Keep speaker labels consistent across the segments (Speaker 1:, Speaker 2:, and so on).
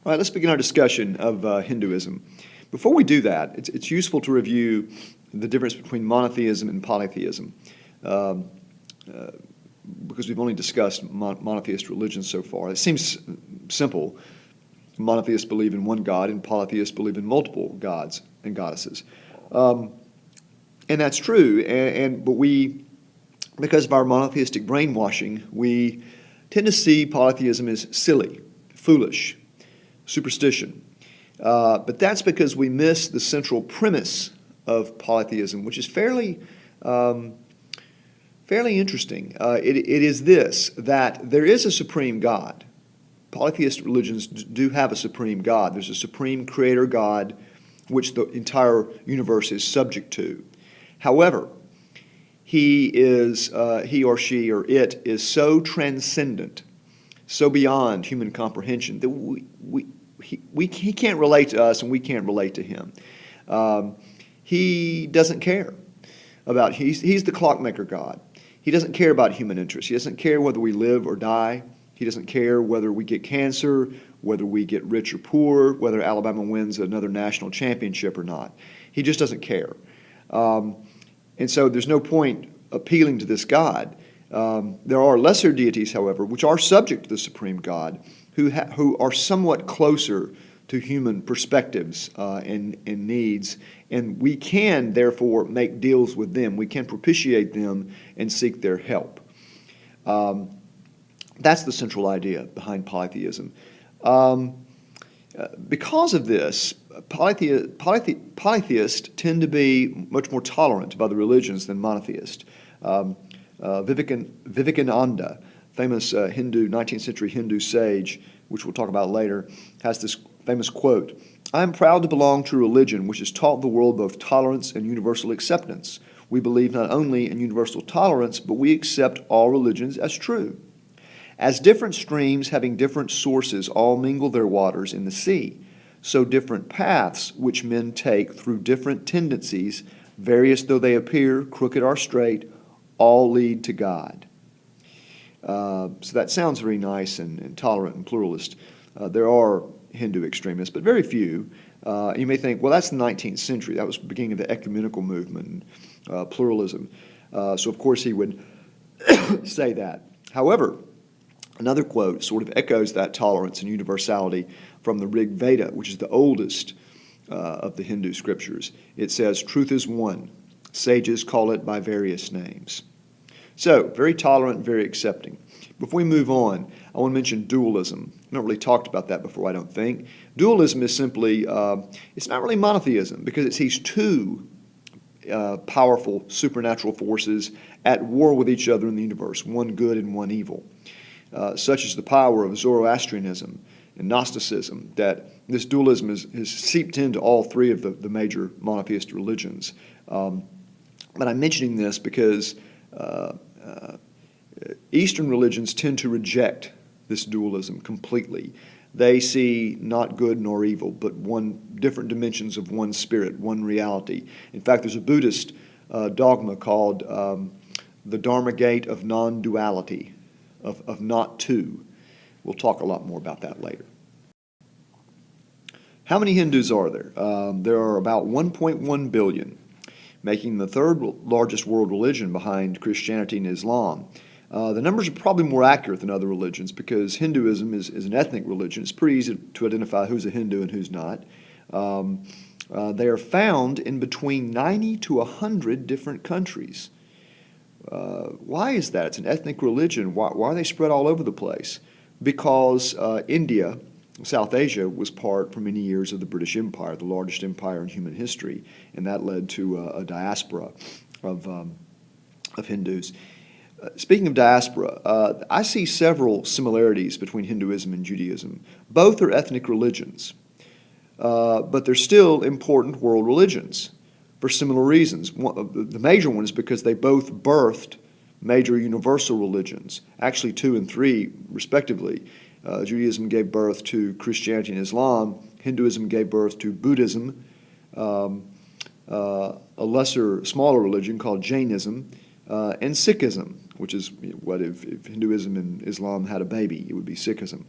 Speaker 1: All right, let's begin our discussion of Hinduism. Before we do that, it's useful to review the difference between monotheism and polytheism, um, uh, because we've only discussed monotheist religions so far. It seems simple. Monotheists believe in one God, and polytheists believe in multiple gods and goddesses. Um, and that's true, but we, because of our monotheistic brainwashing, we tend to see polytheism as silly, foolish, superstition. But that's because we miss the central premise of polytheism, which is um, fairly interesting. It is this, that there is a supreme God. Polytheist religions do have a supreme God. There's a supreme creator God which the entire universe is subject to. However, he or she or it is so transcendent, so beyond human comprehension that he can't relate to us and we can't relate to him. He doesn't care about, he's the clockmaker God. He doesn't care about human interests. He doesn't care whether we live or die. He doesn't care whether we get cancer, whether we get rich or poor, whether Alabama wins another national championship or not. He just doesn't care. And so there's no point appealing to this God. There are lesser deities, however, which are subject to the supreme God, who are somewhat closer to human perspectives and needs, and we can therefore make deals with them. We can propitiate them and seek their help. That's the central idea behind polytheism. Because of this, polytheists tend to be much more tolerant of other religions than monotheists. Vivekananda, famous 19th century Hindu sage, which we'll talk about later, has this famous quote, "I am proud to belong to a religion which has taught the world both tolerance and universal acceptance. We believe not only in universal tolerance, but we accept all religions as true. As different streams having different sources all mingle their waters in the sea, so different paths which men take through different tendencies, various though they appear, crooked or straight, all lead to God." So that sounds very nice and tolerant and pluralist. There are Hindu extremists, but very few. You may think, well, that's the 19th century. That was the beginning of the ecumenical movement, pluralism. So, of course, he would say that. However, another quote sort of echoes that tolerance and universality from the Rig Veda, which is the oldest of the Hindu scriptures. It says, "Truth is one. Sages call it by various names." So, very tolerant, very accepting. Before we move on, I want to mention dualism. I've not really talked about that before, I don't think. Dualism is simply, it's not really monotheism because it sees two powerful supernatural forces at war with each other in the universe, one good and one evil. Such is the power of Zoroastrianism and Gnosticism, that this dualism is seeped into all three of the major monotheist religions. But I'm mentioning this because Eastern religions tend to reject this dualism completely. They see not good nor evil, but different dimensions of one spirit, one reality. In fact, there's a Buddhist dogma called the Dharma gate of non-duality, of not two. We'll talk a lot more about that later. How many Hindus are there? There are about 1.1 billion, making the third largest world religion behind Christianity and Islam. The numbers are probably more accurate than other religions because Hinduism is an ethnic religion. It's pretty easy to identify who's a Hindu and who's not. They are found in between 90 to 100 different countries. Why is that? It's an ethnic religion. Why are they spread all over the place? Because India, South Asia, was part for many years of the British Empire, the largest empire in human history, and that led to a diaspora of Hindus. Speaking of diaspora, I see several similarities between Hinduism and Judaism. Both are ethnic religions, but they're still important world religions for similar reasons. The major one is because they both birthed major universal religions, actually 2 and 3 respectively. Judaism gave birth to Christianity and Islam. Hinduism gave birth to Buddhism, a smaller religion called Jainism, and Sikhism, which is what if Hinduism and Islam had a baby, it would be Sikhism.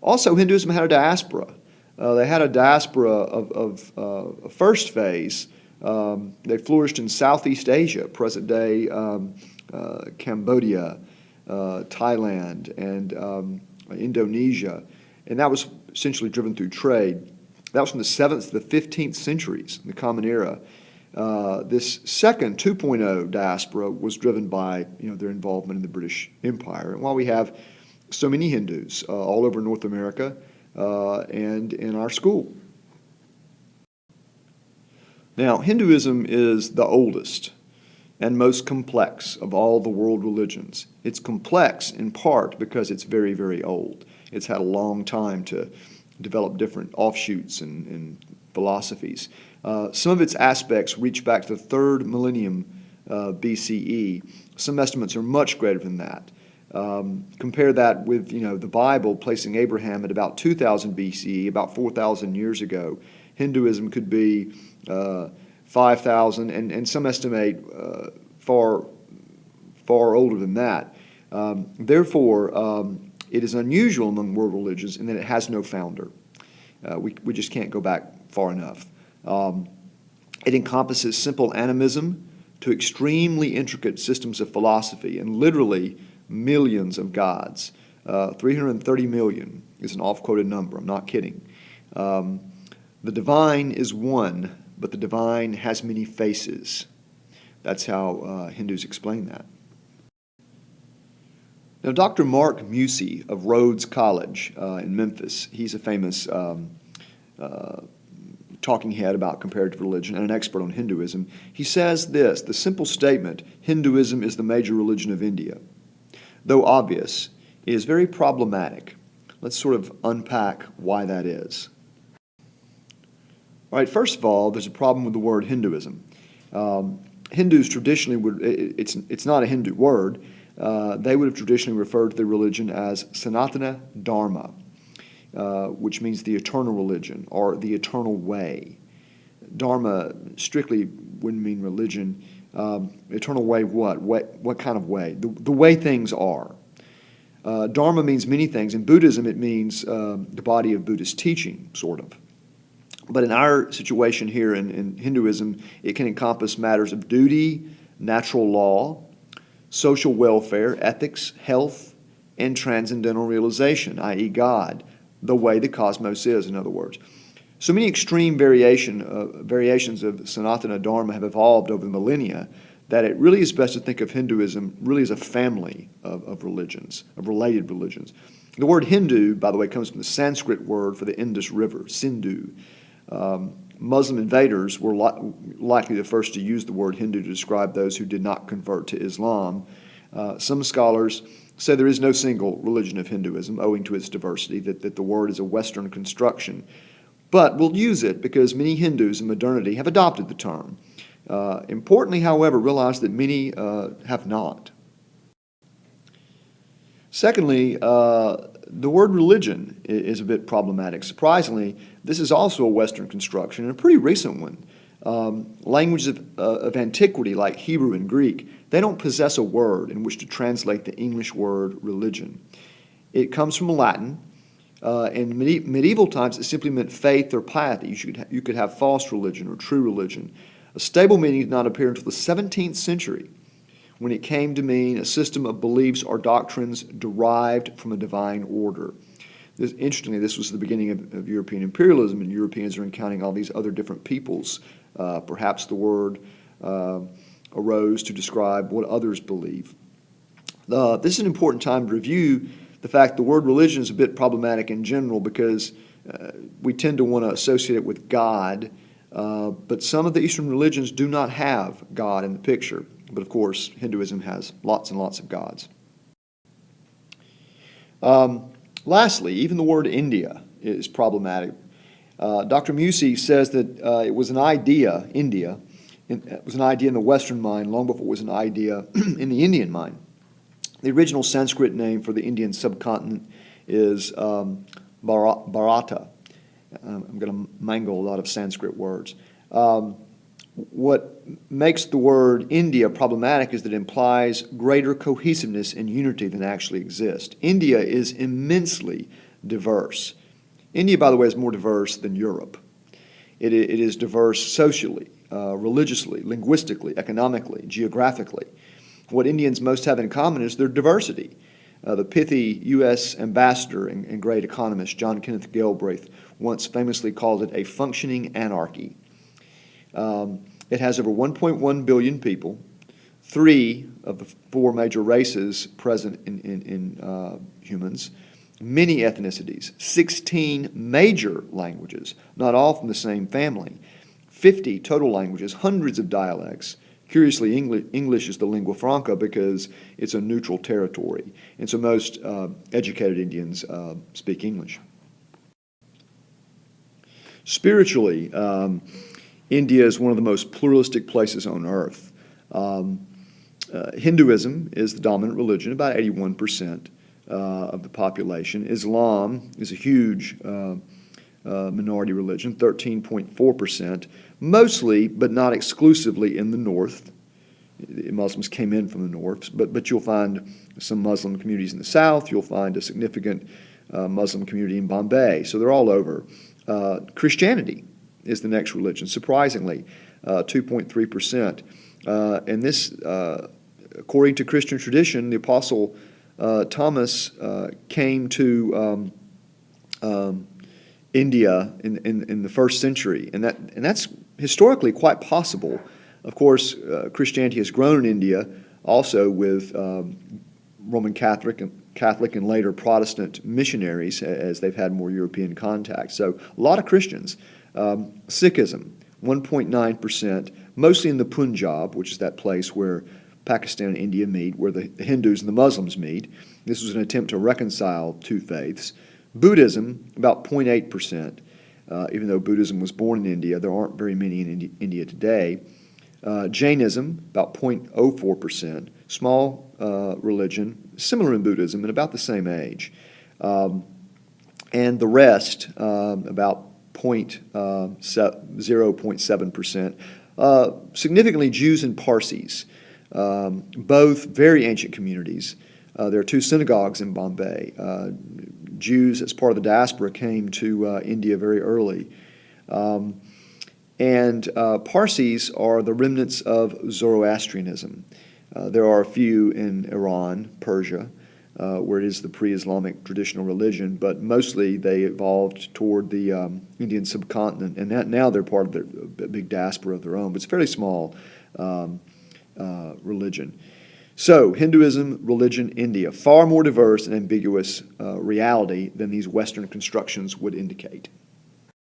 Speaker 1: Also, Hinduism had a diaspora. They had a diaspora of first phase. They flourished in Southeast Asia, present-day Cambodia, Thailand, and Indonesia, and that was essentially driven through trade. That was from the 7th to the 15th centuries, the Common Era. This second 2.0 diaspora was driven by their involvement in the British Empire. And while we have so many Hindus all over North America and in our school. Now, Hinduism is the oldest and most complex of all the world religions. It's complex in part because it's very, very old. It's had a long time to develop different offshoots and philosophies. Some of its aspects reach back to the 3rd millennium BCE. Some estimates are much greater than that. Compare that with the Bible placing Abraham at about 2000 BCE, about 4,000 years ago. Hinduism could be 5,000, and some estimate far older than that. Therefore, it is unusual among world religions in that it has no founder. We just can't go back far enough. It encompasses simple animism to extremely intricate systems of philosophy and literally millions of gods. 330 million is an oft-quoted number. I'm not kidding. The divine is one, but the divine has many faces. That's how Hindus explain that. Now, Dr. Mark Musey of Rhodes College in Memphis, he's a famous talking head about comparative religion and an expert on Hinduism. He says this: the simple statement, Hinduism is the major religion of India, though obvious, is very problematic. Let's sort of unpack why that is. All right, first of all, there's a problem with the word Hinduism. Hindus traditionally it's not a Hindu word. They would have traditionally referred to their religion as Sanatana Dharma, which means the eternal religion or the eternal way. Dharma strictly wouldn't mean religion. Eternal way, what kind of way? The way things are. Dharma means many things. In Buddhism, it means the body of Buddhist teaching, sort of. But in our situation here in Hinduism, it can encompass matters of duty, natural law, social welfare, ethics, health, and transcendental realization, i.e. God, the way the cosmos is, in other words. So many extreme variations of Sanatana Dharma have evolved over the millennia that it really is best to think of Hinduism really as a family of religions, of related religions. The word Hindu, by the way, comes from the Sanskrit word for the Indus River, Sindhu. Muslim invaders were likely the first to use the word Hindu to describe those who did not convert to Islam. Some scholars say there is no single religion of Hinduism, owing to its diversity, that the word is a Western construction. But we'll use it because many Hindus in modernity have adopted the term. Importantly, however, realize that many have not. Secondly, the word religion is a bit problematic. Surprisingly, this is also a Western construction, and a pretty recent one. Languages of antiquity, like Hebrew and Greek, they don't possess a word in which to translate the English word religion. It comes from Latin. In medieval times, it simply meant faith or piety. You could have false religion or true religion. A stable meaning did not appear until the 17th century, when it came to mean a system of beliefs or doctrines derived from a divine order. Interestingly, this was the beginning of European imperialism, and Europeans are encountering all these other different peoples. Perhaps the word arose to describe what others believe. This is an important time to review the fact the word religion is a bit problematic in general because we tend to want to associate it with God, but some of the Eastern religions do not have God in the picture. But of course, Hinduism has lots and lots of gods. Lastly, even the word India is problematic. Dr. Musey says that it was an idea, India, it was an idea in the Western mind long before it was an idea in the Indian mind. The original Sanskrit name for the Indian subcontinent is Bharata. I'm going to mangle a lot of Sanskrit words. What makes the word India problematic is that it implies greater cohesiveness and unity than actually exists. India is immensely diverse. India, by the way, is more diverse than Europe. It is diverse socially, religiously, linguistically, economically, geographically. What Indians most have in common is their diversity. The pithy U.S. ambassador and great economist John Kenneth Galbraith once famously called it a functioning anarchy. It has over 1.1 billion people, 3 of the 4 major races present in humans, many ethnicities, 16 major languages, not all from the same family, 50 total languages, hundreds of dialects. Curiously, English is the lingua franca because it's a neutral territory, and so most educated Indians speak English. Spiritually, India is one of the most pluralistic places on earth. Hinduism is the dominant religion, about 81% of the population. Islam is a huge minority religion, 13.4%, mostly, but not exclusively, in the north. Muslims came in from the north, but you'll find some Muslim communities in the south. You'll find a significant Muslim community in Bombay. So they're all over. Christianity is the next religion, surprisingly, 2.3%. And this, according to Christian tradition, the Apostle Thomas came to India in the first century, and that's historically quite possible. Of course, Christianity has grown in India also with Roman Catholic and later Protestant missionaries as they've had more European contact. So a lot of Christians. Sikhism, 1.9%, mostly in the Punjab, which is that place where Pakistan and India meet, where the Hindus and the Muslims meet. This was an attempt to reconcile two faiths. Buddhism, about 0.8%. Even though Buddhism was born in India, there aren't very many in India today. Jainism, about 0.04%. Small religion, similar in Buddhism, and about the same age. And the rest, about 0.7%. Significantly, Jews and Parsis, both very ancient communities. There are 2 synagogues in Bombay. Jews, as part of the diaspora, came to India very early. And Parsis are the remnants of Zoroastrianism. There are a few in Iran, Persia, where it is the pre-Islamic traditional religion, but mostly they evolved toward the Indian subcontinent, and now they're part of the big diaspora of their own, but it's a fairly small religion. So, Hinduism, religion, India, far more diverse and ambiguous reality than these Western constructions would indicate.